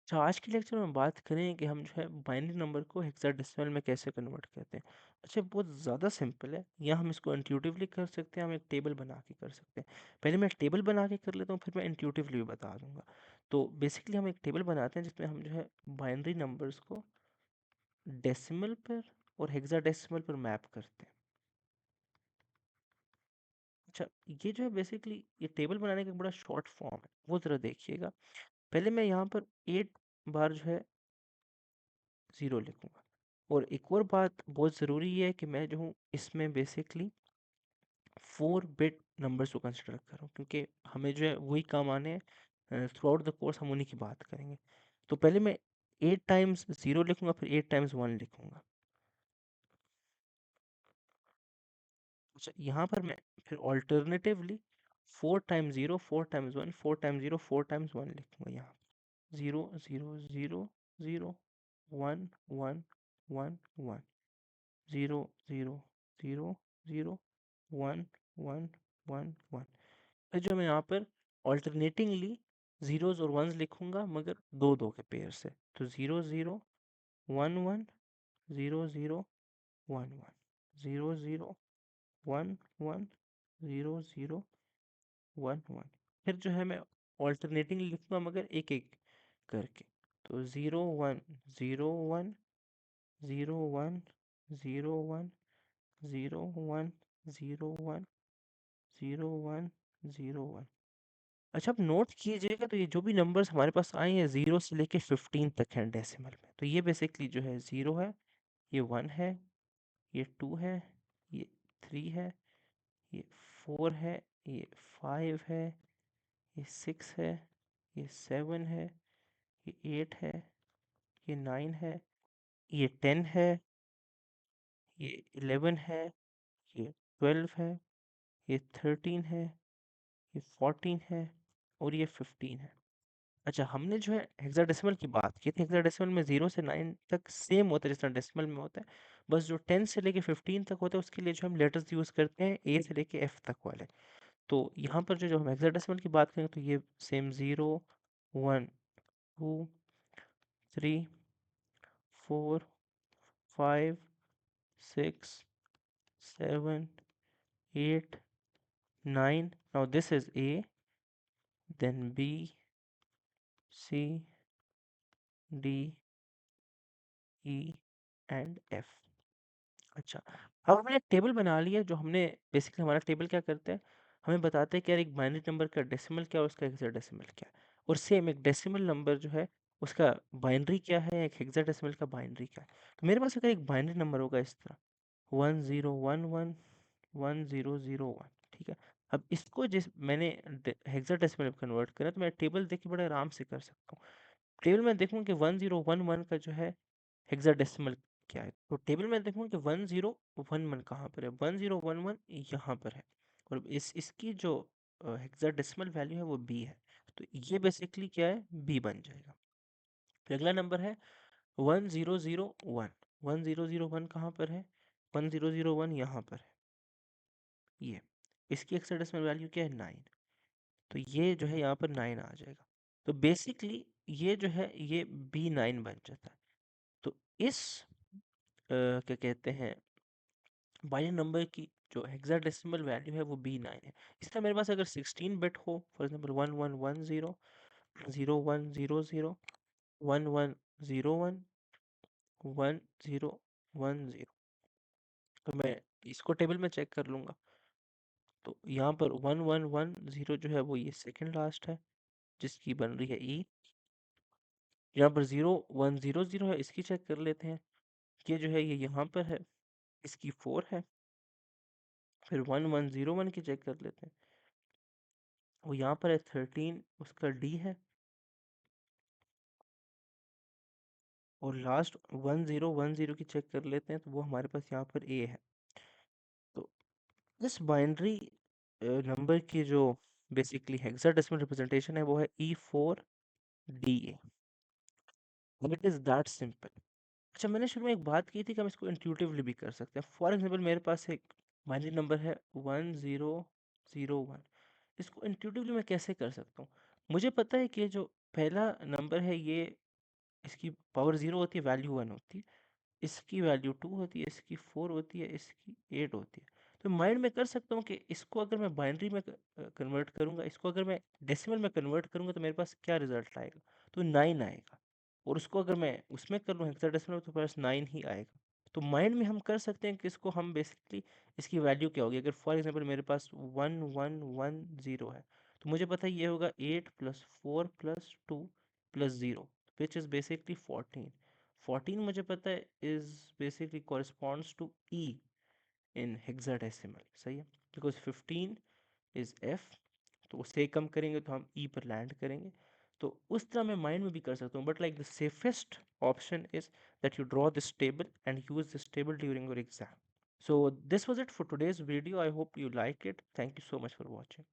तो आज के लेक्चर में बात करें कि हम जो है बाइनरी नंबर को हेक्साडेसिमल में कैसे कन्वर्ट करते हैं। अच्छा, बहुत ज़्यादा सिंपल है, या हम इसको इंट्यूटिवली कर सकते हैं, हम एक टेबल बना के कर सकते हैं। पहले मैं टेबल बना के कर लेता हूँ, फिर मैं इंट्यूटिवली भी बता दूंगा। तो बेसिकली हम एक टेबल बनाते हैं जिसमें हम जो है बाइनरी नंबर्स को डेसिमल पर और हेक्साडेसिमल पर मैप करते हैं। अच्छा, ये जो है बेसिकली ये टेबल बनाने का एक बड़ा शॉर्ट फॉर्म है, वो ज़रा देखिएगा। पहले मैं यहाँ पर 8 बार जो है ज़ीरो लिखूंगा। और एक और बात बहुत ज़रूरी है कि मैं जो हूँ इसमें बेसिकली 4 बिट नंबर्स को कंसिडर करूँ, क्योंकि हमें जो है वही काम आने हैं। थ्रू आउट द कोर्स हम उन्हीं की बात करेंगे। तो पहले मैं 8 टाइम्स ज़ीरो लिखूंगा, फिर 8 टाइम्स वन लिखूंगा। अच्छा, यहाँ पर मैं फिर alternatively 4 times zero, 4 times one, 4 times zero, 4 times one लिखूंगा। यहाँ zero zero zero zero, one one one one, zero zero zero zero, one one one one. फिर जो मैं यहाँ पर ऑल्टरनेटिंगली ज़ीरोज़ और वंस लिखूंगा, मगर दो दो के पेयर से। तो zero zero one one, zero zero one one, zero zero one one, zero zero one one. फिर जो है मैं ऑल्टरनेटिंगली लिखूंगा, मगर एक एक करके। तो zero one zero one, zero one zero one, zero one zero one, zero one zero one. अच्छा, आप नोट कीजिएगा, तो ये जो भी नंबर्स हमारे पास आए हैं 0 से लेके 15 तक हैं डेसिमल में। तो ये बेसिकली जो है 0 है, ये 1 है, ये 2 है, ये 3 है, ये 4 है, ये 5 है, ये 6 है, ये 7 है, ये 8 है, ये 9 है, ये 10 है, ये 11 है, ये 12 है, ये 13 है, ये 14 है, और ये 15 है। अच्छा, हमने जो है हेक्साडेसिमल की बात की थी। हेक्साडेसिमल में 0 से 9 तक सेम होता है जिस तरह डेसिमल में होता है। बस जो 10 से लेके 15 तक होता है उसके लिए जो हम लेटर्स यूज़ करते हैं ए से लेके एफ तक वाले। तो यहाँ पर जो जो हम हेक्साडेसिमल की बात करें तो ये same 0, 1, 2, 3, 4, 5, 6, 7, 8, 9। Now this is A, then B, C, D, E and F। अच्छा, अब हमने एक टेबल बना लिया। जो हमने बेसिकली हमारा टेबल क्या करता है, हमें बताता है कि यार एक बाइनरी नंबर का डेसिमल क्या है और उसका हेक्साडेसिमल क्या है। और सेम एक डेसिमल नंबर जो है उसका बाइनरी क्या है, एक हेक्साडेसिमल का बाइनरी क्या है। तो मेरे पास अगर एक बाइनरी नंबर होगा इस तरह 1011 1001, ठीक है। अब इसको जिस मैंने हेक्साडेसिमल में कन्वर्ट करा, तो मैं टेबल देख के बड़े आराम से कर सकता हूँ। टेबल में देखूँ कि 1011 का जो है हेक्साडेसिमल क्या है, तो टेबल में देखूँ कि 1011 कहाँ पर है। 1011 यहाँ पर है, और इसकी जो हेक्साडेसिमल वैल्यू है वो बी है। तो ये बेसिकली क्या है, बी बन जाएगा। फिर अगला नंबर है 1001। 1001 कहाँ पर है, 1001 यहाँ पर है। ये इसकी हेक्साडेसिमल वैल्यू क्या है, 9। तो ये जो है यहाँ पर 9 आ जाएगा। तो बेसिकली ये जो है ये B9 बन जाता है। तो इस क्या कहते हैं बाइनरी नंबर की जो हेक्साडेसिमल वैल्यू है वो B9 है। इस तरह मेरे पास अगर 16 बिट हो, फॉर एग्जांपल 1110, 0100, 1101, 1010, तो मैं इसको टेबल में चेक कर लूँगा। तो यहाँ पर 1110 जो है वो ये सेकंड लास्ट है, जिसकी बन रही है ई। यहाँ पर 0100 है, इसकी चेक कर लेते हैं। ये जो है ये यहाँ पर है, इसकी 4 है। फिर 1101 की चेक कर लेते हैं, वो यहाँ पर है 13, उसका डी है। और लास्ट 1010 की चेक कर लेते हैं, तो वो हमारे पास यहाँ पर ए है। तो इस बाइनरी नंबर की जो बेसिकली हेक्साडेसिमल रिप्रेजेंटेशन है वो है E4DA। It is that simple. अच्छा, मैंने शुरू में एक बात की थी कि हम इसको इंट्यूटिवली भी कर सकते हैं। फॉर एग्जांपल मेरे पास एक बाइनरी नंबर है 1001। इसको इंट्यूटिवली मैं कैसे कर सकता हूँ। मुझे पता है कि जो पहला नंबर है ये इसकी पावर 0 होती है, वैल्यू 1 होती है, इसकी वैल्यू 2 होती है, इसकी 4 होती है, इसकी 8 होती है। तो माइंड में कर सकता हूँ कि इसको अगर मैं बाइनरी में कन्वर्ट करूँगा, इसको अगर मैं डेसिमल में कन्वर्ट करूँगा तो मेरे पास क्या रिजल्ट आएगा, तो 9 आएगा। और उसको अगर मैं उसमें कर लूँ हेक्साडेसिमल तो बस 9 ही आएगा। तो माइंड में हम कर सकते हैं कि इसको हम बेसिकली इसकी वैल्यू क्या होगी। अगर फॉर एग्जांपल मेरे पास 1110 है, तो मुझे पता है ये होगा 8 plus 4 plus 2 plus 0 which is basically 14। 14 मुझे पता है is basically corresponds to E in hexadecimal, सही है, बिकॉज 15 इज एफ। तो उससे कम करेंगे तो हम ई पर लैंड करेंगे। तो उस तरह मैं माइंड में भी कर सकता हूँ, but like the safest option is that you draw this table and use this table during your exam. So this was it for today's video. I hope you like it. Thank you so much for watching.